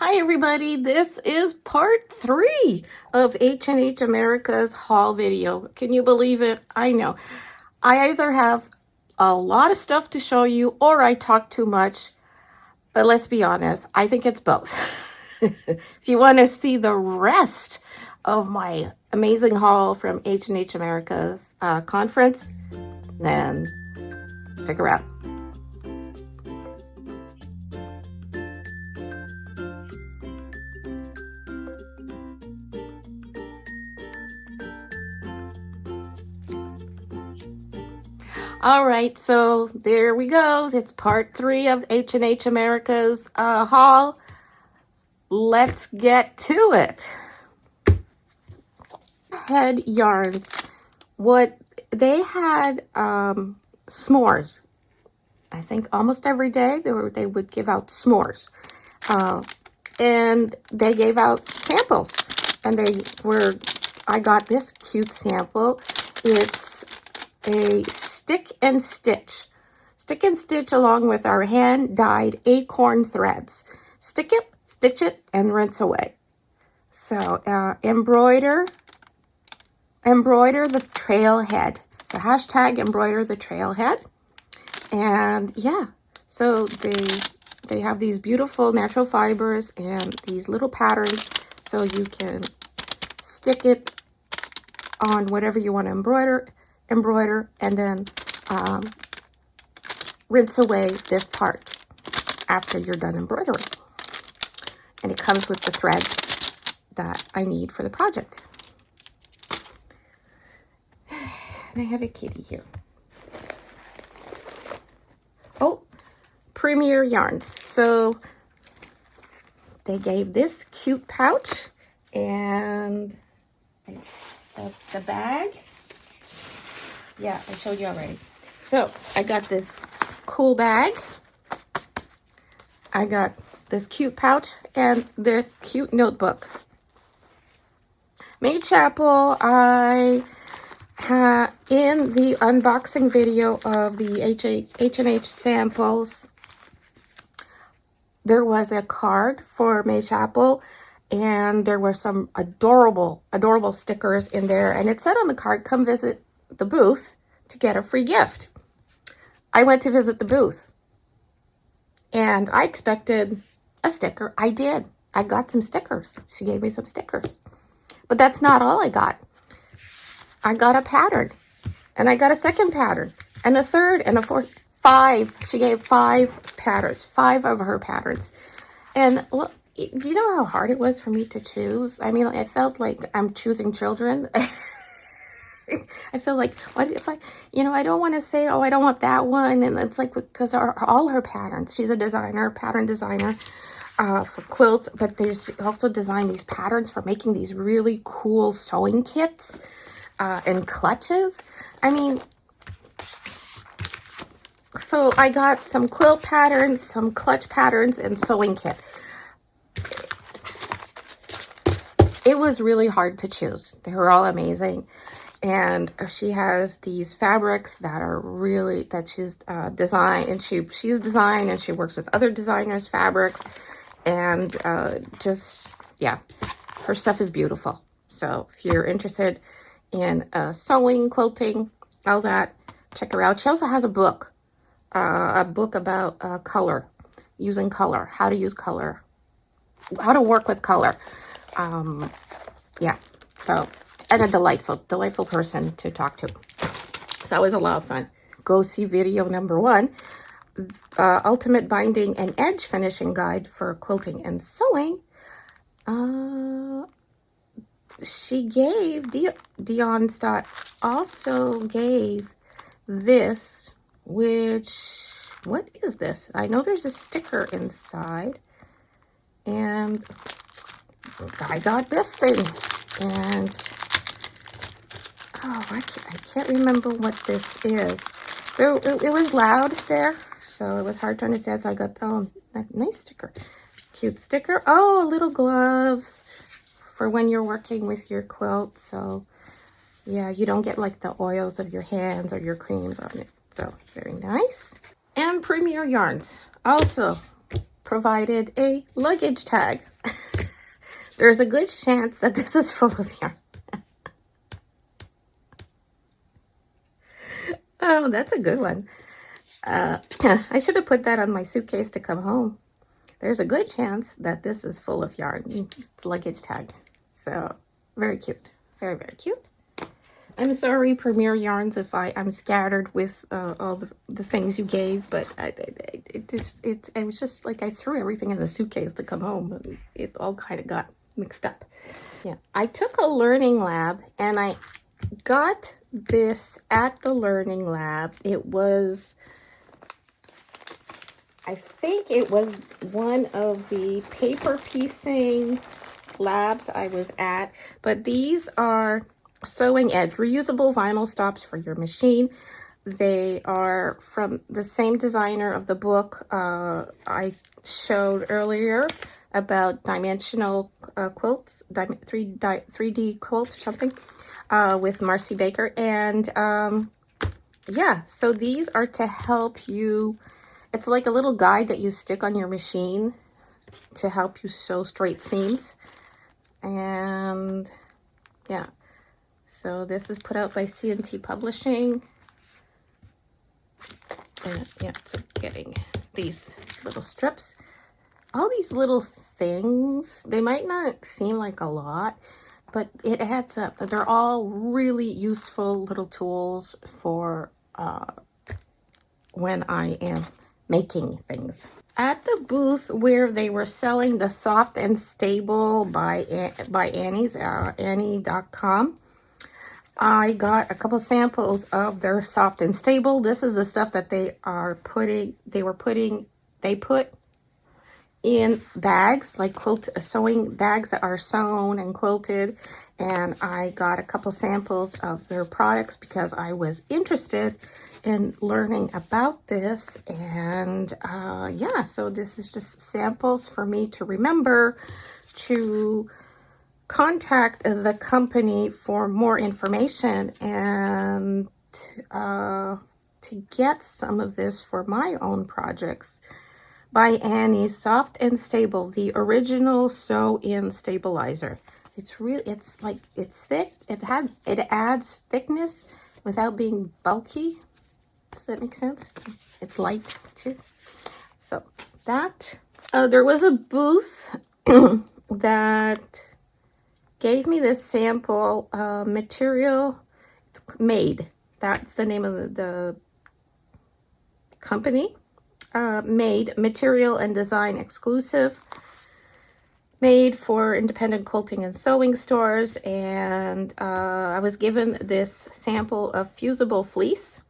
Hi everybody, this is part 3 of H&H America's haul video. Can you believe it? I know. I either have a lot of stuff to show you or I talk too much, but let's be honest, I think it's both. If you want to see the rest of my amazing haul from H&H America's conference, then stick around. All right, so there we go. It's part 3 of H&H America's haul. Let's get to it. Head yarns. What they had s'mores. I think almost every day they would give out s'mores. And they gave out samples. And I got this cute sample. It's a stick and stitch along with our hand dyed acorn threads. Stick it, stitch it, and rinse away. So embroider the trailhead. So hashtag embroider the trailhead. And yeah, so they have these beautiful natural fibers and these little patterns, so you can stick it on whatever you want to embroider, and then rinse away this part after you're done embroidering. And it comes with the threads that I need for the project. And I have a kitty here. Oh, Premier Yarns. So they gave this cute pouch and the bag. Yeah, I showed you already. So I got this cool bag. I got this cute pouch and the cute notebook. May Chapel, in the unboxing video of the H&H samples, there was a card for May Chapel, and there were some adorable stickers in there, and it said on the card, come visit the booth to get a free gift. I went to visit the booth, and I expected a sticker. I did. I got some stickers. She gave me some stickers. But that's not all I got. I got a pattern, and I got a second pattern, and a third, and a fourth. 5. She gave 5 patterns, 5 of her patterns. And look, do you know how hard it was for me to choose? I mean, I felt like I'm choosing children. I feel like, what if I don't want to say, oh, I don't want that one. And it's like, because all her patterns, she's a designer, pattern designer for quilts, but there's also designed these patterns for making these really cool sewing kits and clutches. I mean, so I got some quilt patterns, some clutch patterns, and sewing kit. It was really hard to choose. They were all amazing. And she has these fabrics that are really, that she's designed, and she's designed, and she works with other designers' fabrics. And just, yeah, her stuff is beautiful. So if you're interested in sewing, quilting, all that, check her out. She also has a book about color, using color, how to use color, how to work with color. Yeah, so, and a delightful person to talk to. So that was a lot of fun. Go see video number 1, Ultimate Binding and Edge Finishing Guide for Quilting and Sewing. She gave, Dion Stott also gave this, which, what is this? I know there's a sticker inside, and I got this thing, and oh, I can't remember what this is. It was loud there, so it was hard to understand, so I got, oh, that nice sticker. Cute sticker. Oh, little gloves for when you're working with your quilt, so yeah, you don't get like the oils of your hands or your creams on it. So very nice. And Premier Yarns, also provided a luggage tag. There's a good chance that this is full of yarn. Oh, that's a good one. I should have put that on my suitcase to come home. There's a good chance that this is full of yarn. It's luggage tag. So, very cute. Very, very cute. I'm sorry, Premier Yarns, if I'm scattered with all the things you gave, but it was just like I threw everything in the suitcase to come home. And it all kind of got mixed up. Yeah, I took a learning lab, and I got this at the learning lab. It was, I think it was one of the paper piecing labs I was at, but these are sewing edge reusable vinyl stops for your machine. They are from the same designer of the book I showed earlier about dimensional quilts, 3D quilts or something, with Marcy Baker. And yeah, so these are to help you. It's like a little guide that you stick on your machine to help you sew straight seams. And yeah, so this is put out by C&T Publishing. And yeah, so getting these little strips. All these little things, they might not seem like a lot, but it adds up. They're all really useful little tools for when I am making things. At the booth where they were selling the Soft and Stable by Annie's, Annie.com, I got a couple samples of their Soft and Stable. This is the stuff that they put in bags, like sewing bags that are sewn and quilted. And I got a couple samples of their products because I was interested in learning about this. And yeah, so this is just samples for me to remember to contact the company for more information and to get some of this for my own projects. By Annie, Soft and Stable, the original sew-in stabilizer. It's really, it's like, it's thick. It adds thickness without being bulky. Does that make sense? It's light too. So that, there was a booth that gave me this sample material. It's Made. That's the name of the company. Made, material and design exclusive. Made for independent quilting and sewing stores. And I was given this sample of fusible fleece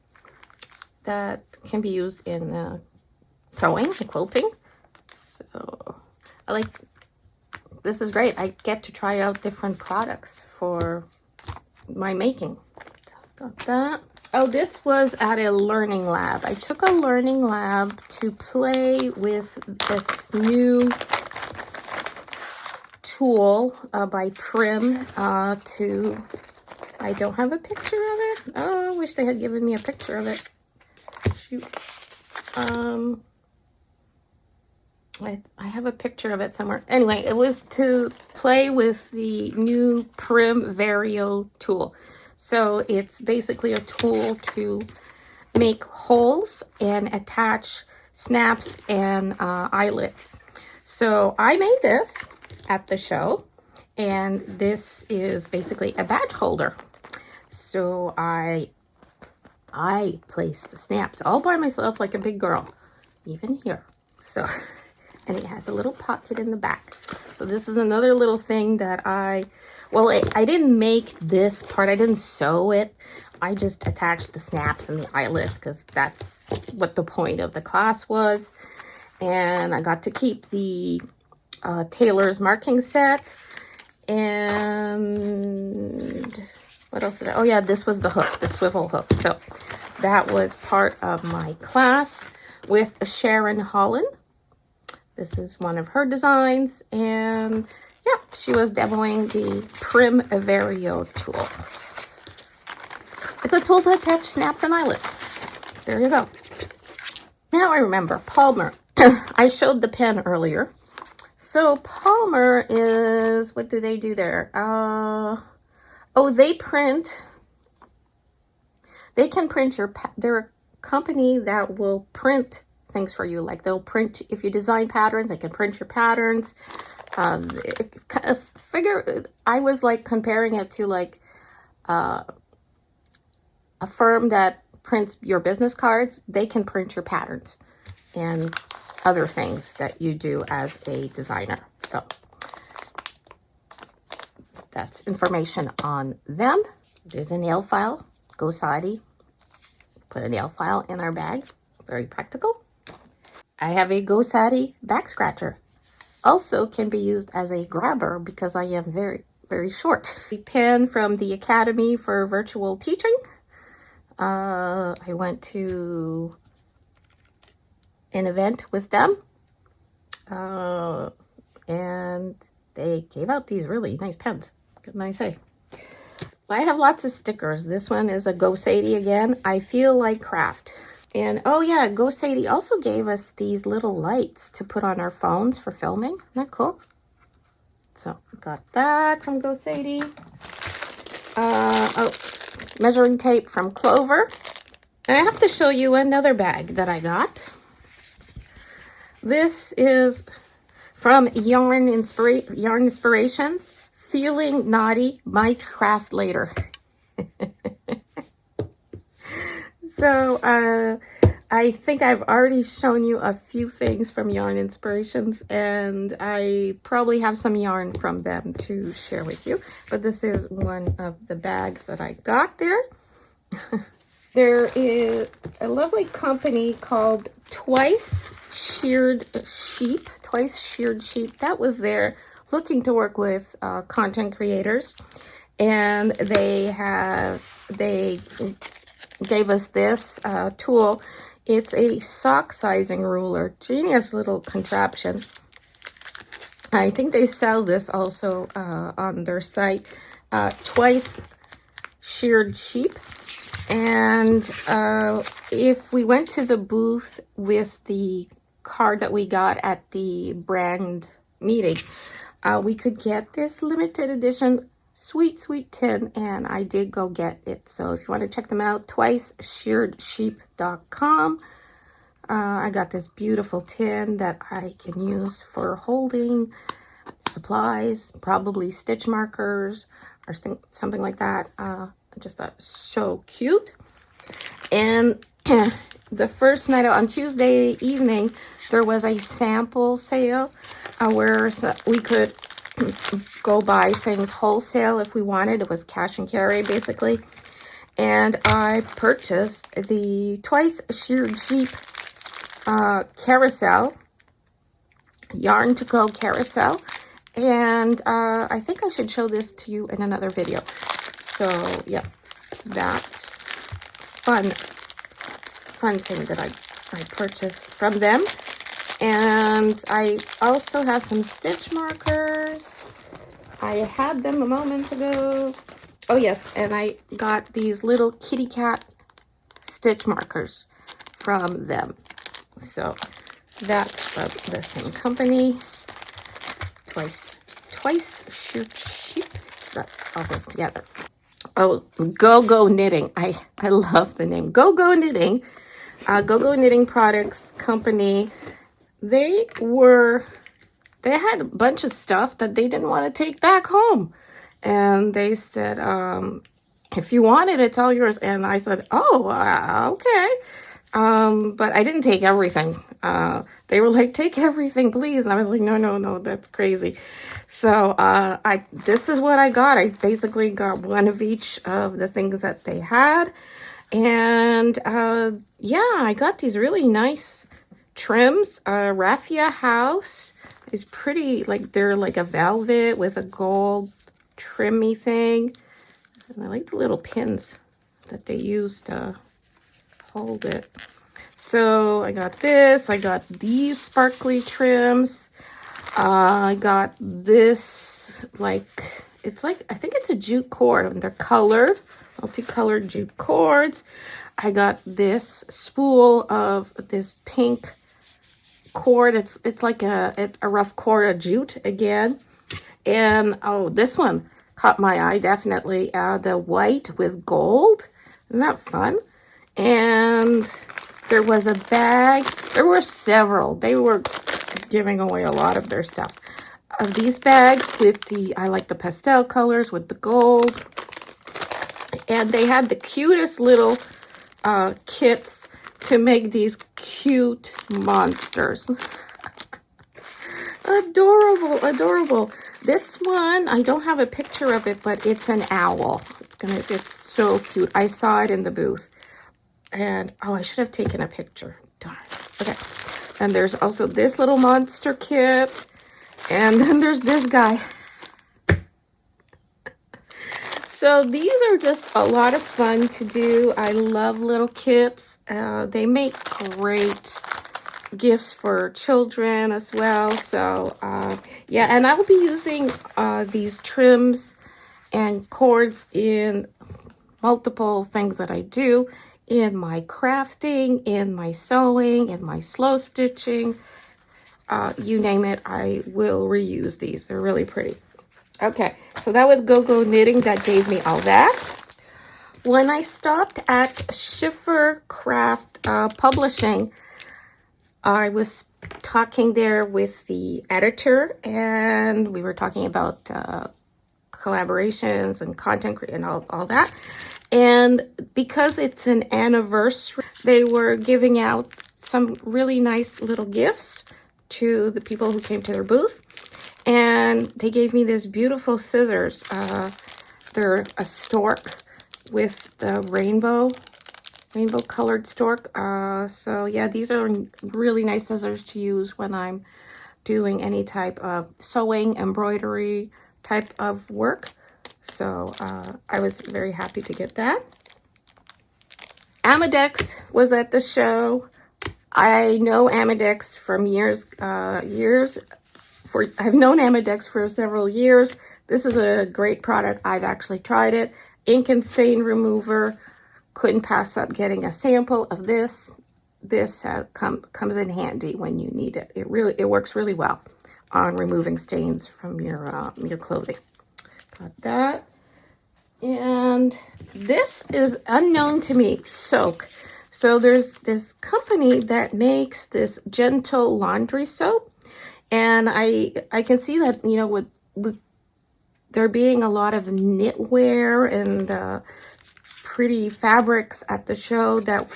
that can be used in sewing and quilting. So I like, this is great. I get to try out different products for my making. So got that. Oh, this was at a learning lab. I took a learning lab to play with this new tool by Prim I don't have a picture of it. Oh, I wish they had given me a picture of it. Shoot. I have a picture of it somewhere. Anyway, it was to play with the new Prim Vario tool. So it's basically a tool to make holes and attach snaps and eyelets. So I made this at the show, and this is basically a badge holder. So I placed the snaps all by myself like a big girl, even here. So, and it has a little pocket in the back. So this is another little thing that I didn't make this part. I didn't sew it. I just attached the snaps and the eyelets because that's what the point of the class was. And I got to keep the tailor's marking set. And what else did I? Oh yeah, this was the hook, the swivel hook. So that was part of my class with Sharon Holland. This is one of her designs, and yeah, she was demoing the Prim Vario tool. It's a tool to attach snaps and eyelets. There you go. Now I remember, Palmer. I showed the pen earlier. So Palmer is, what do they do there? Oh, they can print they're a company that will print things for you. Like they'll print, if you design patterns, they can print your patterns. I was like comparing it to like a firm that prints your business cards. They can print your patterns and other things that you do as a designer. So that's information on them. There's a nail file. Go Saudi. Put a nail file in our bag. Very practical. I have a Go Saudi back scratcher. Also can be used as a grabber because I am very, very short. A pen from the Academy for Virtual Teaching. I went to an event with them. And they gave out these really nice pens. What can I say? I have lots of stickers. This one is a Go Sadie again. I feel like craft. And oh yeah, Go Sadie also gave us these little lights to put on our phones for filming. Isn't that cool? So got that from Go Sadie. Oh, measuring tape from Clover. And I have to show you another bag that I got. This is from Yarn Inspirations. Feeling naughty, might craft later. So I think I've already shown you a few things from Yarn Inspirations, and I probably have some yarn from them to share with you. But this is one of the bags that I got there. There is a lovely company called Twice Sheared Sheep. Twice Sheared Sheep. That was there, looking to work with content creators, and they gave us this tool. It's a sock sizing ruler. Genius little contraption. I think they sell this also on their site. Twice Sheared Sheep. And if we went to the booth with the card that we got at the brand meeting, we could get this limited edition sweet tin, and I did go get it. So if you want to check them out, twiceshearedsheep.com. I got this beautiful tin that I can use for holding supplies, probably stitch markers or something like that. Just so cute. And the first night on Tuesday evening, there was a sample sale where we could go buy things wholesale if we wanted. It was cash and carry basically. And I purchased the Twice Sheared Sheep carousel, yarn to go carousel. And I think I should show this to you in another video. So yeah, that fun thing that I purchased from them. And I also have some stitch markers. I had them a moment ago. Oh yes, and I got these little kitty cat stitch markers from them. So that's from the same company. Twice Sheared Sheep. Got all those together. Oh, Go Knitting. I love the name. Go Knitting. Go Knitting Products Company. They had a bunch of stuff that they didn't want to take back home. And they said, if you want it, it's all yours. And I said, oh, okay. But I didn't take everything. They were like, take everything, please. And I was like, no, that's crazy. So, this is what I got. I basically got one of each of the things that they had. And, yeah, I got these really nice trims. Raffia House is pretty, like, they're like a velvet with a gold trimmy thing. And I like the little pins that they use to hold it. So I got this. I got these sparkly trims. I got this, like, it's like, I think it's a jute cord, and they're colored, multicolored jute cords. I got this spool of this pink cord. It's like a rough cord, a jute again. And oh, this one caught my eye definitely. The white with gold. Isn't that fun? And there was a bag. There were several. They were giving away a lot of their stuff. Of these bags with I like the pastel colors with the gold. And they had the cutest little kits to make these cute monsters. Adorable, adorable. This one, I don't have a picture of it, but it's an owl. It's so cute. I saw it in the booth. And, oh, I should have taken a picture. Darn. Okay. And there's also this little monster kit. And then there's this guy. So these are just a lot of fun to do. I love little kits. They make great gifts for children as well. So yeah, and I will be using these trims and cords in multiple things that I do in my crafting, in my sewing, in my slow stitching. You name it, I will reuse these. They're really pretty. Okay, so that was Go-Go Knitting that gave me all that. When I stopped at Schiffer Craft Publishing, I was talking there with the editor, and we were talking about collaborations and content and all that. And because it's an anniversary, they were giving out some really nice little gifts to the people who came to their booth. And they gave me this beautiful scissors. They're a stork with the rainbow colored stork. So yeah, these are really nice scissors to use when I'm doing any type of sewing, embroidery type of work. So I was very happy to get that. AnnMakes was at the show. I know AnnMakes from years. I've known AnnMakes for several years. This is a great product. I've actually tried it. Ink and stain remover. Couldn't pass up getting a sample of this. This comes in handy when you need it. It works really well on removing stains from your clothing. Got that. And this is unknown to me, Soak. So there's this company that makes this gentle laundry soap. And I can see that, you know, with there being a lot of knitwear and pretty fabrics at the show that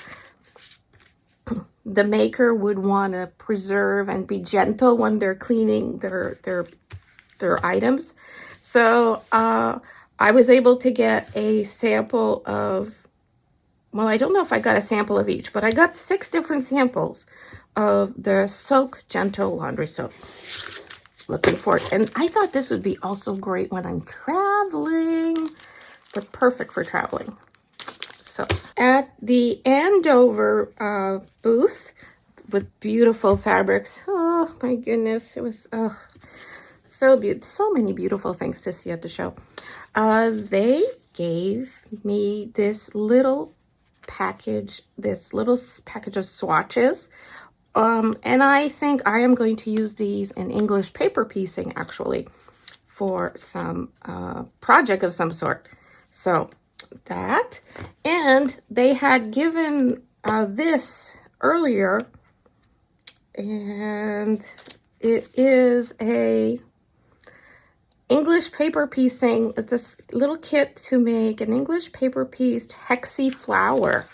the maker would want to preserve and be gentle when they're cleaning their items. So I was able to get a sample of, well, I don't know if I got a sample of each, but I got 6 different samples of the Soak Gentle Laundry Soap. Looking for it. And I thought this would be also great when I'm traveling. They're perfect for traveling. So at the Andover booth with beautiful fabrics. Oh my goodness. It was so beautiful. So many beautiful things to see at the show. They gave me this little package of swatches. And I think I am going to use these in English paper piecing, actually, for some project of some sort. So that, and they had given this earlier, and it is a English paper piecing. It's a little kit to make an English paper pieced hexy flower.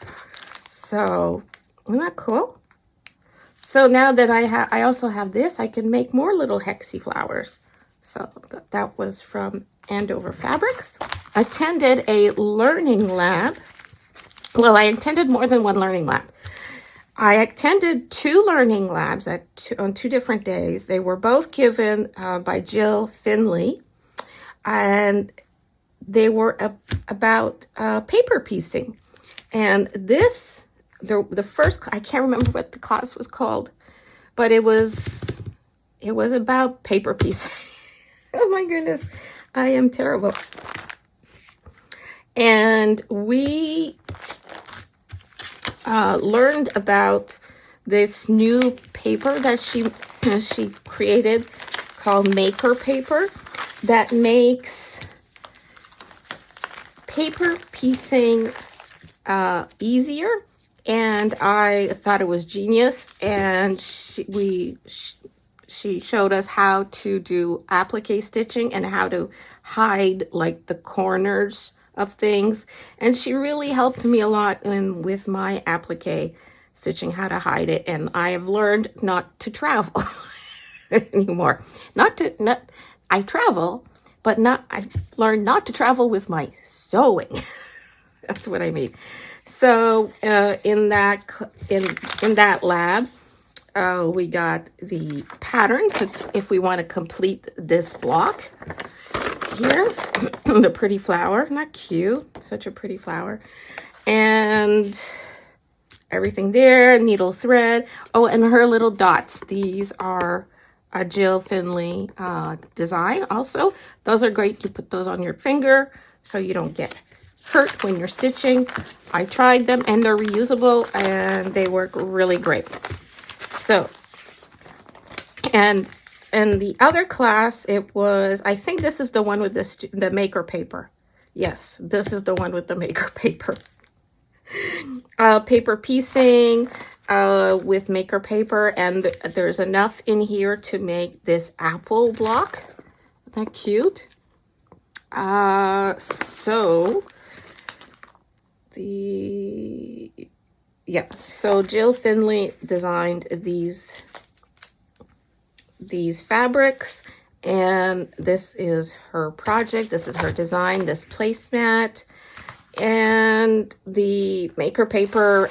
So isn't that cool? So now that I also have this, I can make more little hexy flowers. So that was from Andover Fabrics. Attended a learning lab. Well, I attended more than one learning lab. I attended 2 learning labs on 2 different days. They were both given by Jill Finley, and they were about paper piecing. And this, the first, I can't remember what the class was called, but it was about paper piecing. Oh my goodness, I am terrible. And we learned about this new paper that she created called Maker Paper that makes paper piecing easier. And I thought it was genius. And she showed us how to do applique stitching and how to hide like the corners of things. And she really helped me a lot with my applique stitching, how to hide it. And I have learned not to travel anymore. I travel, but I learned not to travel with my sewing. That's what I mean. So in that lab, we got the pattern if we want to complete this block here. The pretty flower, not cute, such a pretty flower, and everything there, needle thread. Oh, and her little dots. These are a Jill Finley design also. Those are great. You put those on your finger so you don't get hurt when you're stitching. I tried them and they're reusable and they work really great. So, and the other class, it was, I think this is the one with the Maker Paper. Yes, this is the one with the Maker Paper. Paper piecing with Maker Paper, and there's enough in here to make this apple block. Isn't that cute? So Jill Finley designed these fabrics, and this is her project. This is her design, this placemat. And the Maker Paper,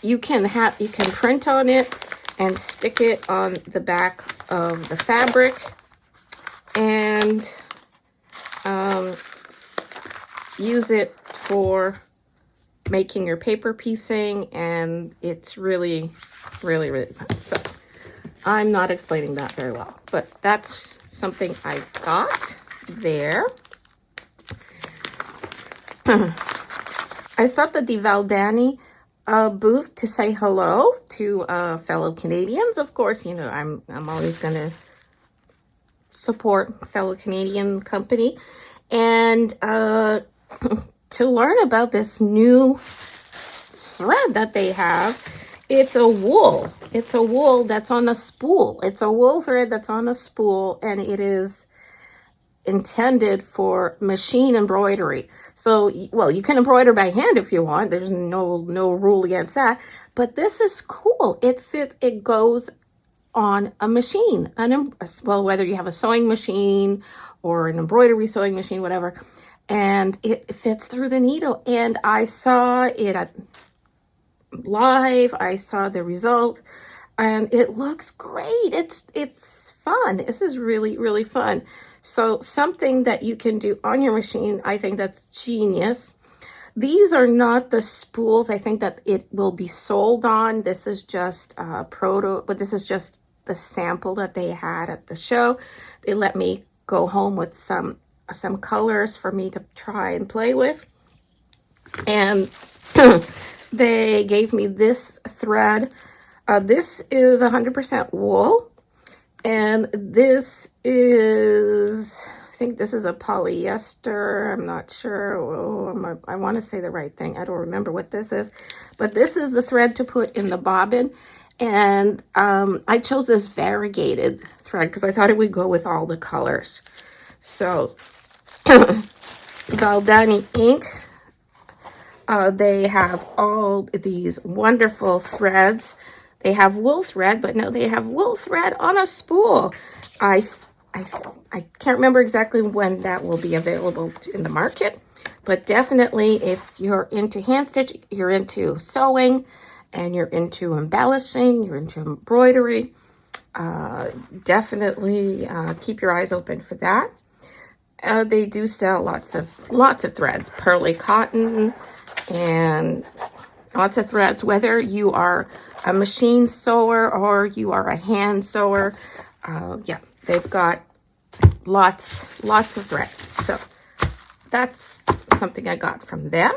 you can print on it and stick it on the back of the fabric, and use it for making your paper piecing, and it's really, really, really fun. So I'm not explaining that very well, but that's something I got there. I stopped at the Valdani booth to say hello to fellow Canadians. Of course, you know, I'm always going to support fellow Canadian company, and to learn about this new thread that they have. It's a wool. It's a wool that's on a spool. It's a wool thread that's on a spool, and it is intended for machine embroidery. So, well, you can embroider by hand if you want. There's no rule against that. But this is cool. It goes on a machine. Well, whether you have a sewing machine or an embroidery sewing machine, whatever. And it fits through the needle. And I saw it at live. I saw the result, and it looks great. It's fun. This is really, really fun. So something that you can do on your machine, I think that's genius. These are not the spools I think that it will be sold on. This is just but this is just the sample that they had at the show. They let me go home with some colors for me to try and play with. And they gave me this thread. This is 100% wool. And this is, I think this is a polyester. I'm not sure. Oh, I want to say the right thing. I don't remember what this is. But this is the thread to put in the bobbin. And I chose this variegated thread because I thought it would go with all the colors. So, Valdani ink. They have all these wonderful threads. They have wool thread, but no, they have wool thread on a spool. I can't remember exactly when that will be available in the market, but definitely if you're into hand stitch, you're into sewing, and you're into embellishing, you're into embroidery, definitely keep your eyes open for that. They do sell lots of threads, pearly cotton, and lots of threads, whether you are a machine sewer or you are a hand sewer. Yeah, they've got lots of threads. So that's something I got from them.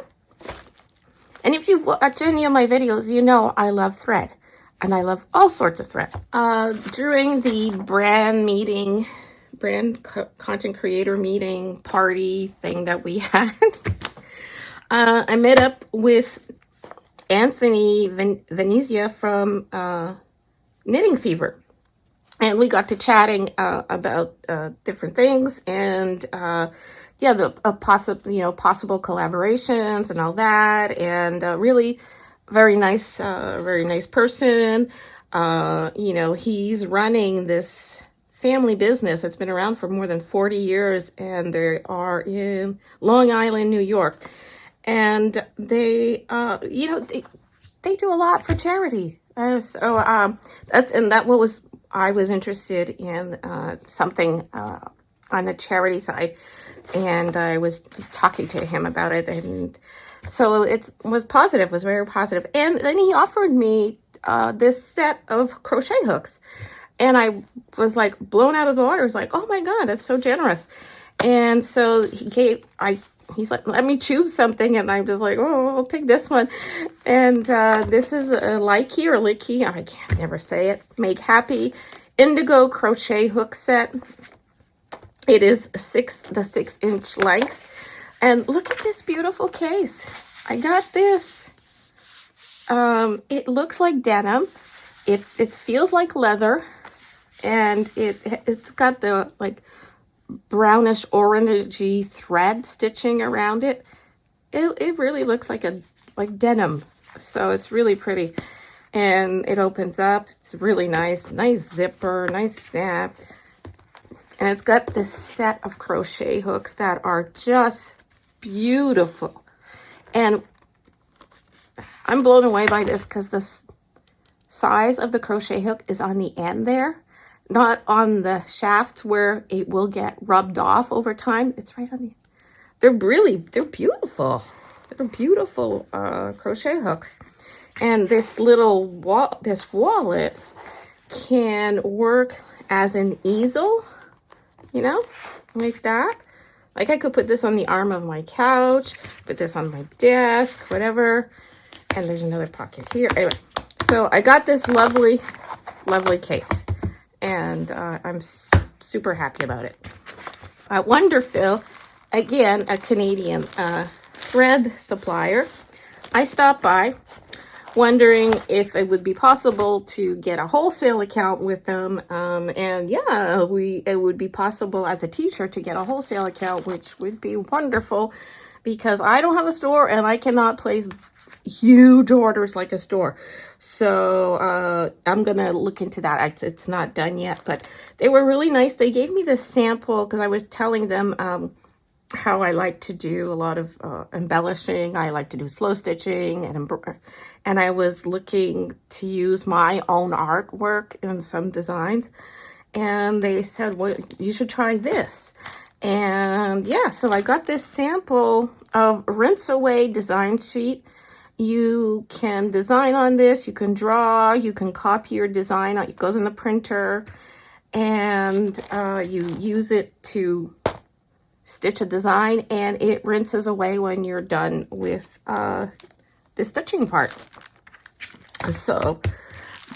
And if you've watched any of my videos, you know I love thread. And I love all sorts of thread. During the content creator meeting party thing that we had, I met up with Anthony Venezia from Knitting Fever. And we got to chatting about different things and yeah, the possible collaborations and all that, and really very nice person. He's running this family business that's been around for more than 40 years, and they are in Long Island, New York, and they they do a lot for charity. I was interested in something on the charity side, and I was talking to him about it, and so it was positive, was very positive. And then he offered me this set of crochet hooks, and I was like blown out of the water. I was like, oh my God, that's so generous. And so he's like, let me choose something, and I'm just like, oh, I'll take this one. And this is a Likey or Licky, I can't never say it, Make Happy Indigo crochet hook set. It is the 6-inch length. And look at this beautiful case. I got this. It looks like denim. It feels like leather, and it's got the like brownish orangey thread stitching around it. It really looks like denim, so it's really pretty. And it opens up. It's really nice zipper, nice snap, and it's got this set of crochet hooks that are just beautiful. And I'm blown away by this because the size of the crochet hook is on the end there, not on the shaft where it will get rubbed off over time. It's right on the, they're beautiful. They're beautiful crochet hooks. And this this wallet can work as an easel, like that. Like I could put this on the arm of my couch, put this on my desk, whatever. And there's another pocket here. Anyway, so I got this lovely case, and I'm super happy about it. Wonderful, again, a Canadian thread supplier. I stopped by wondering if it would be possible to get a wholesale account with them. And yeah, it would be possible as a teacher to get a wholesale account, which would be wonderful because I don't have a store and I cannot place huge orders like a store. So I'm gonna look into that. It's not done yet, but they were really nice. They gave me the sample because I was telling them how I like to do a lot of embellishing. I like to do slow stitching, and I was looking to use my own artwork in some designs, and they said, well, you should try this. And yeah, so I got this sample of rinse away design sheet. You can design on this, you can draw, you can copy your design, it goes in the printer, and you use it to stitch a design, and it rinses away when you're done with the stitching part. So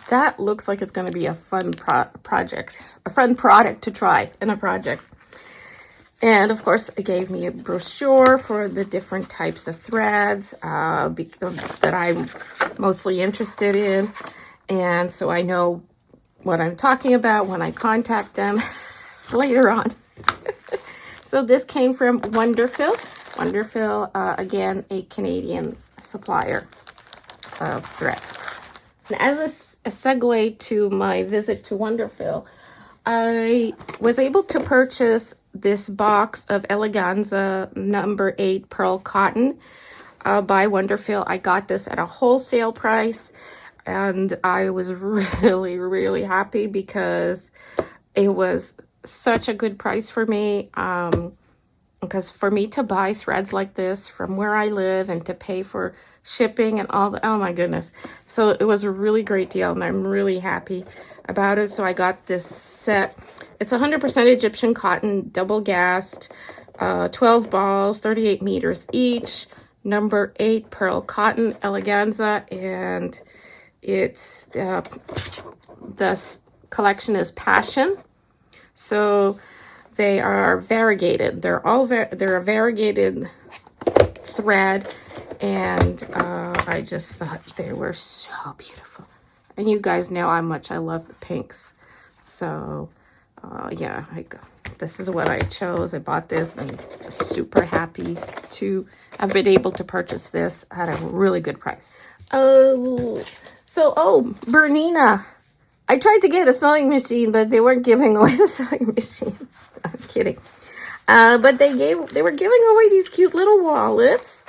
that looks like it's going to be a fun project, a fun product to try in a project. And of course, it gave me a brochure for the different types of threads that I'm mostly interested in. And so I know what I'm talking about when I contact them later on. So this came from Wonderful. Wonderful, again, a Canadian supplier of threads. And as a segue to my visit to Wonderful, I was able to purchase this box of Eleganza number 8 pearl cotton by Wonderful. I got this at a wholesale price, and I was really happy because it was such a good price for me. Because for me to buy threads like this from where I live and to pay for shipping and all the, oh my goodness. So it was a really great deal, and I'm really happy about it. So I got this set. It's 100% Egyptian cotton, double gassed, 12 balls, 38 meters each, number 8 pearl cotton, Eleganza, and It's the collection is Passion. So they are variegated. They're a variegated thread, and I just thought they were so beautiful. And you guys know how much I love the pinks. So yeah, this is what I chose. I bought this and just super happy to have been able to purchase this at a really good price. Oh, Bernina. I tried to get a sewing machine, but they weren't giving away the sewing machine. I'm kidding. But they were giving away these cute little wallets,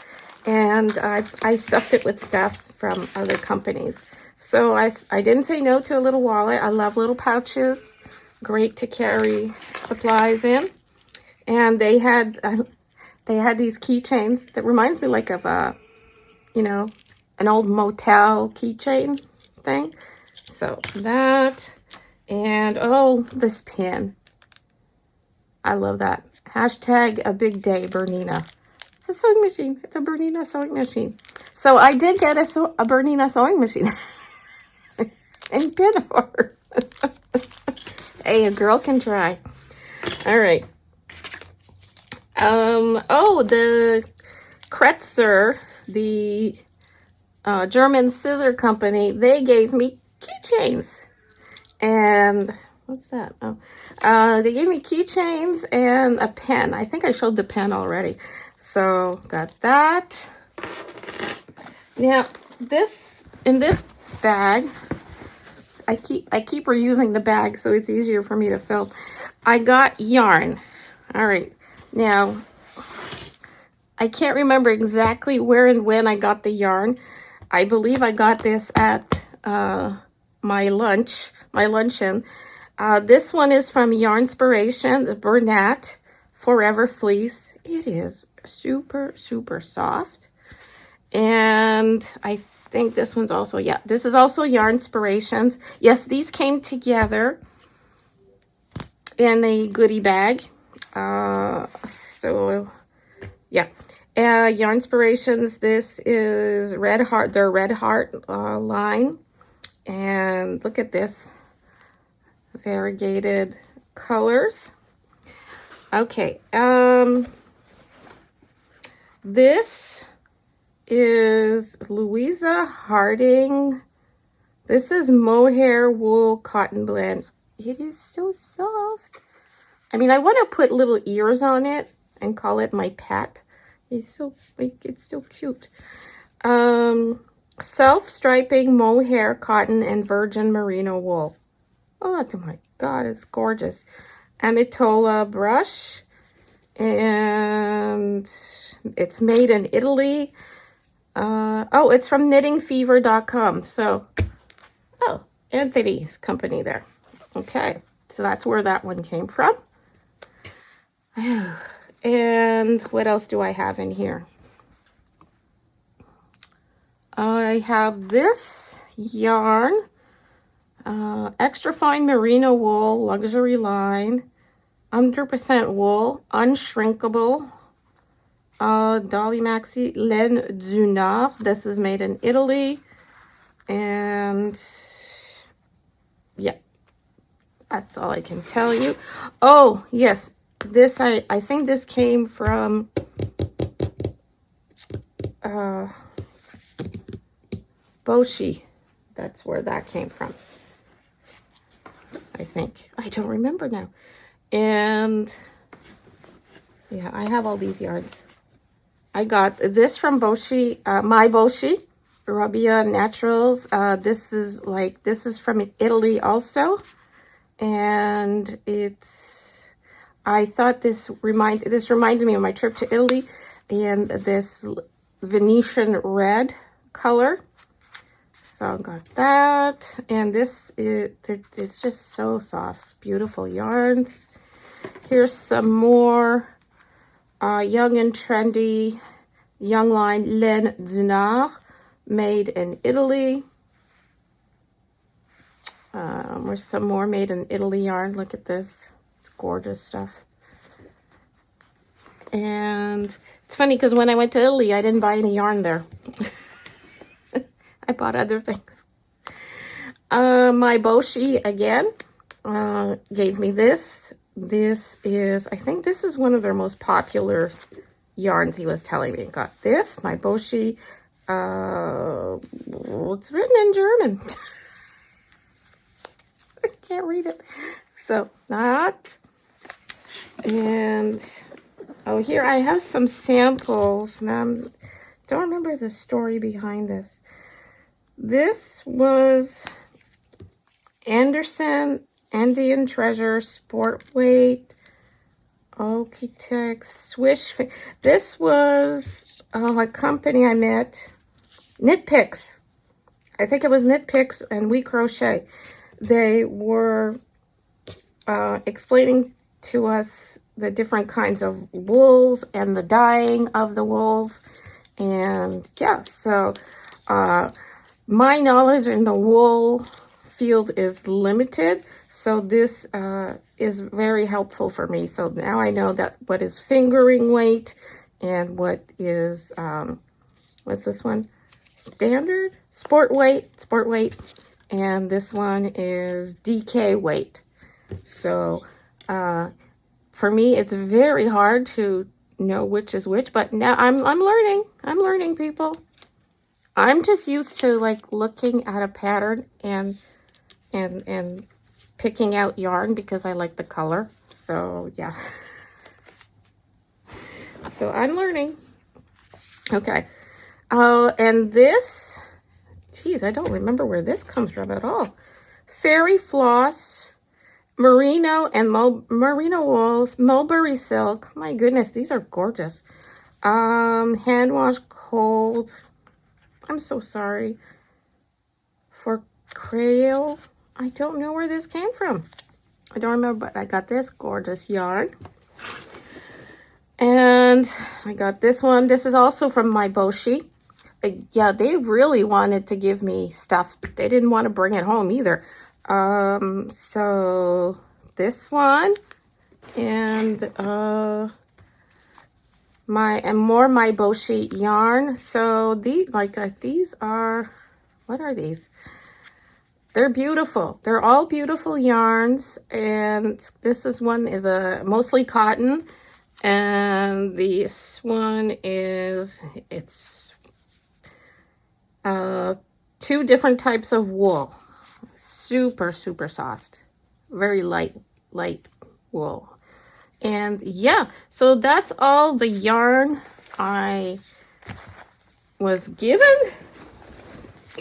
and I stuffed it with stuff from other companies. So I didn't say no to a little wallet. I love little pouches, great to carry supplies in. And they had these keychains that reminds me like of an old motel keychain thing. So that, and oh, this pin. I love that. Hashtag a big day, Bernina. It's a sewing machine. It's a Bernina sewing machine. So I did get a Bernina sewing machine. And pin for her. Hey, a girl can try. All right. Oh, the Kretzer, the German scissor company, they gave me keychains. And what's that? Oh, they gave me keychains and a pen. I think I showed the pen already. So got that. Now in this bag, I keep reusing the bag so it's easier for me to film. I got yarn. All right. Now I can't remember exactly where and when I got the yarn. I believe I got this at my luncheon. This one is from Yarnspiration, the Bernat Forever Fleece. It is super, super soft. And I think this one's also, yeah, this is also Yarnspirations. Yes, these came together in a goodie bag. So, yeah. Yarnspirations, this is Red Heart, their Red Heart line. And look at this. Variegated colors. Okay. This is Louisa Harding. This is mohair wool cotton blend. It is so soft. I mean, I want to put little ears on it and call it my pet. It's so cute. Self-striping mohair cotton and virgin merino wool. Oh my God, it's gorgeous. Amitola brush, and it's made in Italy. Oh, it's from knittingfever.com. So, oh, Anthony's company there. Okay, so that's where that one came from. And what else do I have in here? I have this yarn, extra fine merino wool, luxury line, 100% wool, unshrinkable, Dolly Maxi Laine du Nord. This is made in Italy. And yeah, that's all I can tell you. Oh, yes. This, I think this came from Boshi. That's where that came from. I think. I don't remember now. And yeah, I have all these yarns. I got this from Boshi, my Boshi, Rabbia Naturals. This is from Italy also. And I thought this reminded me of my trip to Italy, and this Venetian red color. So I got that, and it's just so soft, beautiful yarns. Here's some more young and trendy young line Laine du Nord, made in Italy. There's some more made in Italy yarn. Look at this. It's gorgeous stuff. And it's funny because when I went to Italy, I didn't buy any yarn there. I bought other things. My Boshi again gave me this. This is, I think this is one of their most popular yarns he was telling me. Got this, my Boshi. It's written in German. I can't read it. So that. And oh, here I have some samples. Now I don't remember the story behind this. This was Anderson Andean Treasure Sport Weight Okie-Tex Swish. This was a company I met, Knit Picks. I think it was Knit Picks and We Crochet. They were explaining to us the different kinds of wools and the dyeing of the wools. And yeah, so my knowledge in the wool field is limited, so this is very helpful for me. So now I know that what is fingering weight and what is what's this one, standard sport weight, and this one is DK weight. So for me it's very hard to know which is which, but now I'm learning, people. I'm just used to like looking at a pattern and picking out yarn because I like the color. So yeah. So I'm learning. Okay. Oh, and this, geez, I don't remember where this comes from at all. Fairy floss, merino and merino wools, mulberry silk. My goodness, these are gorgeous. Hand wash cold. I'm so sorry. For Crayo. I don't know where this came from. I don't remember, but I got this gorgeous yarn. And I got this one. This is also from my Boshi. Yeah, they really wanted to give me stuff. They didn't want to bring it home either. So this one and more my Boshi yarn. So these are, what are these? They're beautiful. They're all beautiful yarns, and this is one is a mostly cotton, and this one is it's 2 different types of wool. Super soft, very light wool. And yeah, so that's all the yarn I was given.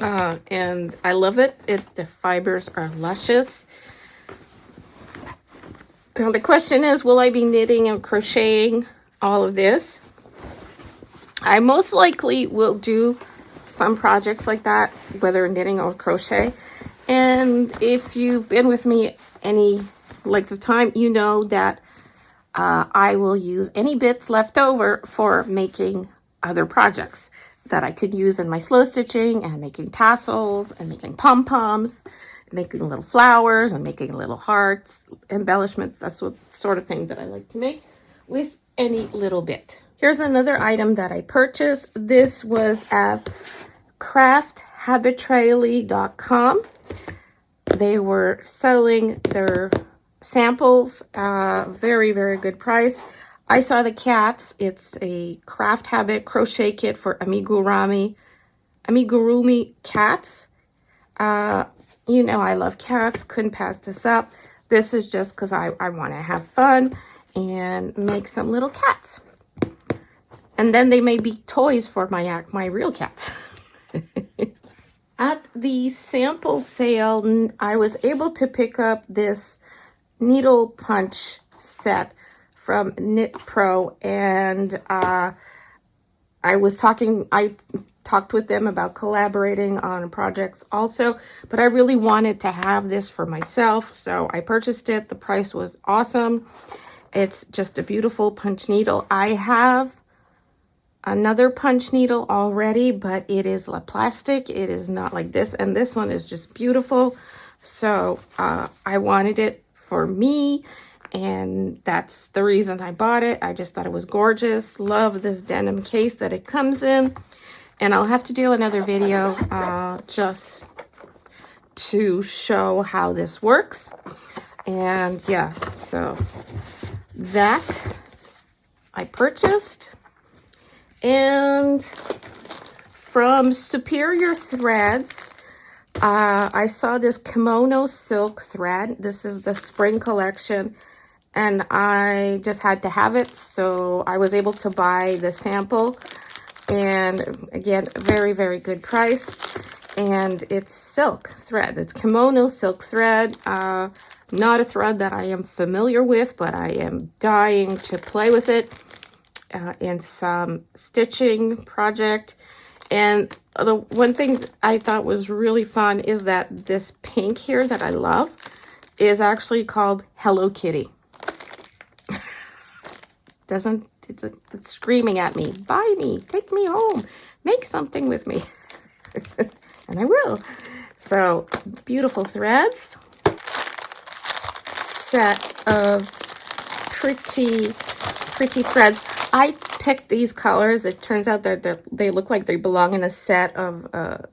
And I love it. The fibers are luscious. Now the question is, will I be knitting and crocheting all of this? I most likely will do some projects like that, whether knitting or crochet. And if you've been with me any length of time, you know that I will use any bits left over for making other projects that I could use in my slow stitching and making tassels and making pom-poms, making little flowers and making little hearts, embellishments. That's what sort of thing that I like to make with any little bit. Here's another item that I purchased. This was at crafthabitually.com. They were selling their samples, very good price. I saw the cats. It's a craft habit crochet kit for amigurumi cats. You know I love cats. Couldn't pass this up. This is just because I want to have fun and make some little cats. And then they may be toys for my real cats. At the sample sale, I was able to pick up this needle punch set from Knit Pro, and I talked with them about collaborating on projects also, but I really wanted to have this for myself, so I purchased it. The price was awesome. It's just a beautiful punch needle. I have another punch needle already, but it is plastic. It is not like this, and this one is just beautiful. So I wanted it for me, and that's the reason I bought it. I just thought it was gorgeous. Love this denim case that it comes in, and I'll have to do another video just to show how this works. And yeah, so that I purchased. And from Superior Threads, I saw this kimono silk thread. This is the spring collection, and I just had to have it, so I was able to buy the sample. And again, very, very good price. And it's silk thread. It's kimono silk thread. Not a thread that I am familiar with, but I am dying to play with it in some stitching project. And the one thing I thought was really fun is that this pink here that I love is actually called Hello Kitty. It's screaming at me, buy me, take me home, make something with me. And I will. So beautiful threads, set of pretty threads. I picked these colors. It turns out that they look like they belong in a set of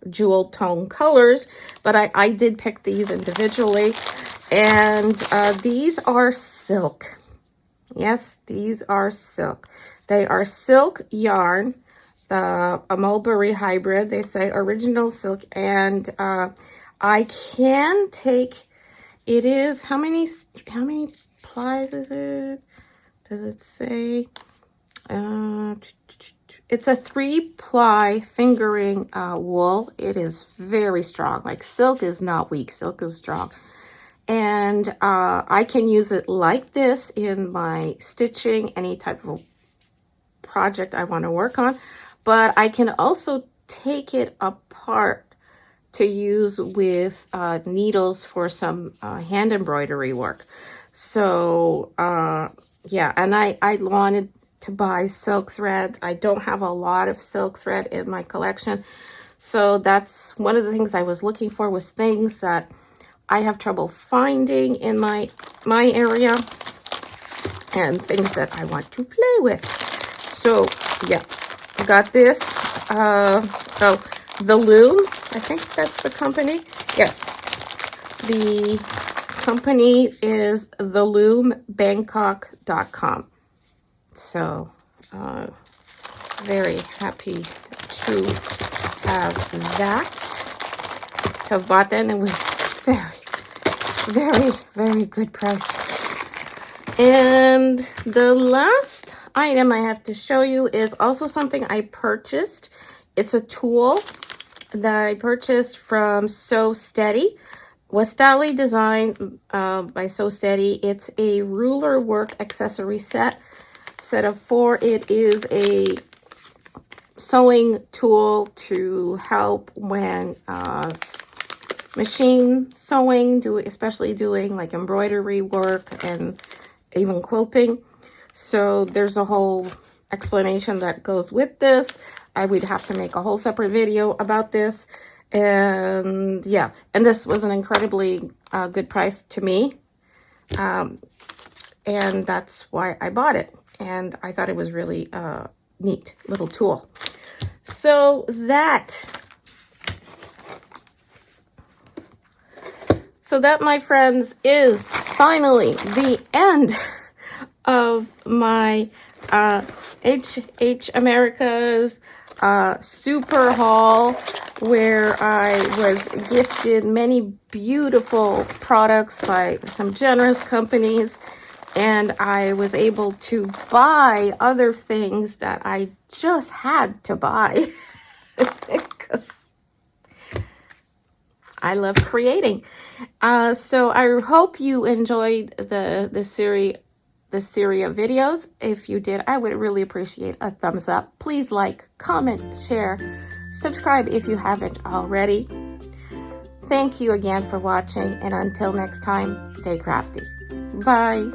jewel tone colors, but I did pick these individually. And these are silk. Yes, these are silk. They are silk yarn, a mulberry hybrid. They say original silk, and I can take. It is how many plies is it? Does it say? It's a 3-ply fingering wool. It is very strong. Like silk is not weak. Silk is strong. And I can use it like this in my stitching, any type of project I want to work on. But I can also take it apart to use with needles for some hand embroidery work. So yeah, and I wanted to buy silk thread. I don't have a lot of silk thread in my collection. So that's one of the things I was looking for, was things that I have trouble finding in my area and things that I want to play with. So yeah, I got this. Oh, the Loom. I think that's the company. Yes, the company is theloombangkok.com. So very happy to have that. To have bought that, and it was very good price. And the last item I have to show you is also something I purchased. It's a tool that I purchased from Sew Steady. Westali design by Sew Steady. It's a ruler work accessory set of 4. It is a sewing tool to help when machine sewing, especially doing like embroidery work and even quilting. So there's a whole explanation that goes with this. I would have to make a whole separate video about this. And yeah, and this was an incredibly good price to me. And that's why I bought it. And I thought it was really neat little tool. So that, my friends, is finally the end of my H&H Americas super haul, where I was gifted many beautiful products by some generous companies, and I was able to buy other things that I just had to buy because I love creating. So I hope you enjoyed the series of videos. If you did, I would really appreciate a thumbs up. Please like, comment, share, subscribe if you haven't already. Thank you again for watching, and until next time, stay crafty. Bye.